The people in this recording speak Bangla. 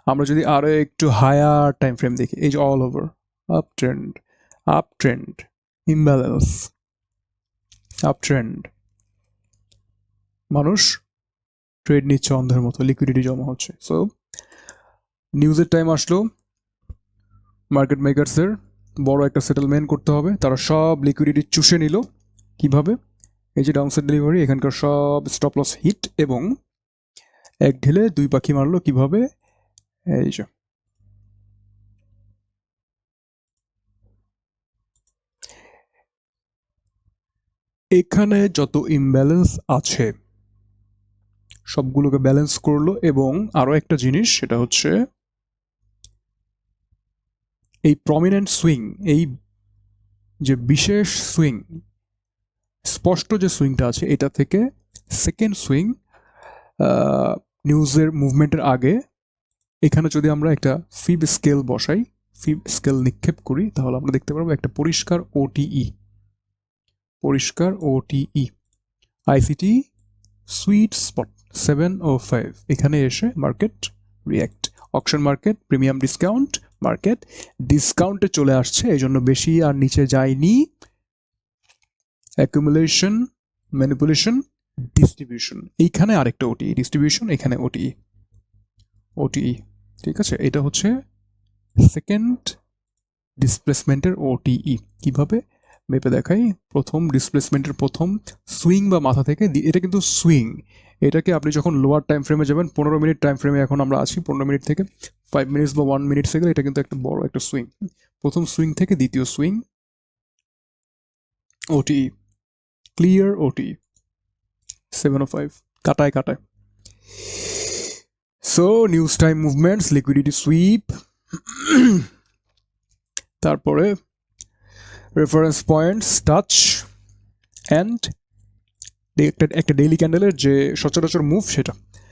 আমরা যদি আরো একটু হায়ার টাইম ফ্রেম দেখি, এই যে all over up trend, imbalance, up trend, মানুষ ট্রেড নিচ্ছে অন্ধের মতো, লিকুইডিটি জমা হচ্ছে। সো নিউজের টাইম আসলো, মার্কেট মেকারসের বড় একটা সেটেলমেন্ট করতে হবে। তারা সব লিকুইডিটি চুষে নিল। কিভাবে? এই যে ডাউনসাইড ডেলিভারি, এখানকার সব স্টপ লস হিট এবং এক ঢিলে দুই পাখি মারলো। কিভাবে? এই যে এখানে যত ইমব্যালেন্স আছে সবগুলোকে ব্যালেন্স করলো। এবং আরো একটা জিনিস, সেটা হচ্ছে এই প্রমিনেন্ট সুইং, এই যে বিশেষ সুইং, স্পষ্ট যে সুইংটা আছে, এটা থেকে সেকেন্ড সুইং নিউজের মুভমেন্টের আগে এখানে যদি আমরা একটা ফিব স্কেল বসাই, ফিব স্কেল নিক্ষেপ করি, তাহলে আমরা দেখতে পারবো একটা পরিষ্কার ওটিই, পরিষ্কার ওটিই, আইসিটি সুইট স্পট 705। এখানে এসে market react, auction market, premium discount market ডিসকাউন্টে চলে আসছে, এই জন্য বেশি আর নিচে যায়নি। অ্যাকুমুলেশন, ম্যানিপুলেশন, ডিস্ট্রিবিউশন, এইখানে আরেকটা ওটিই, ডিস্ট্রিবিউশন, এখানে ওটিই, ওটিই, ঠিক আছে। এটা হচ্ছে সেকেন্ড ডিসপ্লেসমেন্টের ওটিই। কিভাবে মেপে দেখাই? প্রথম ডিসপ্লেসমেন্টের প্রথম সুইং বা মাথা থেকে, এটা কিন্তু সুইং, এটাকে আপনি যখন লোয়ার টাইম ফ্রেমে যাবেন, 15 মিনিট টাইম ফ্রেমে এখন আমরা আছি, 15 মিনিট থেকে 5 মিনিটস বা 1 মিনিট সেকেন্ড, এটা কিন্তু একটা বড় একটা সুইং। প্রথম সুইং থেকে দ্বিতীয় সুইং, ওটিই, ক্লিয়ার ওটিই 705, কাটায় কাটায়। So news time movements, liquidity sweep, তারপরে রেফারেন্স পয়েন্টস টাচ, অ্যান্ড একটা ডেইলি ক্যান্ডেলের যে সচরাচর মুভ সেটা।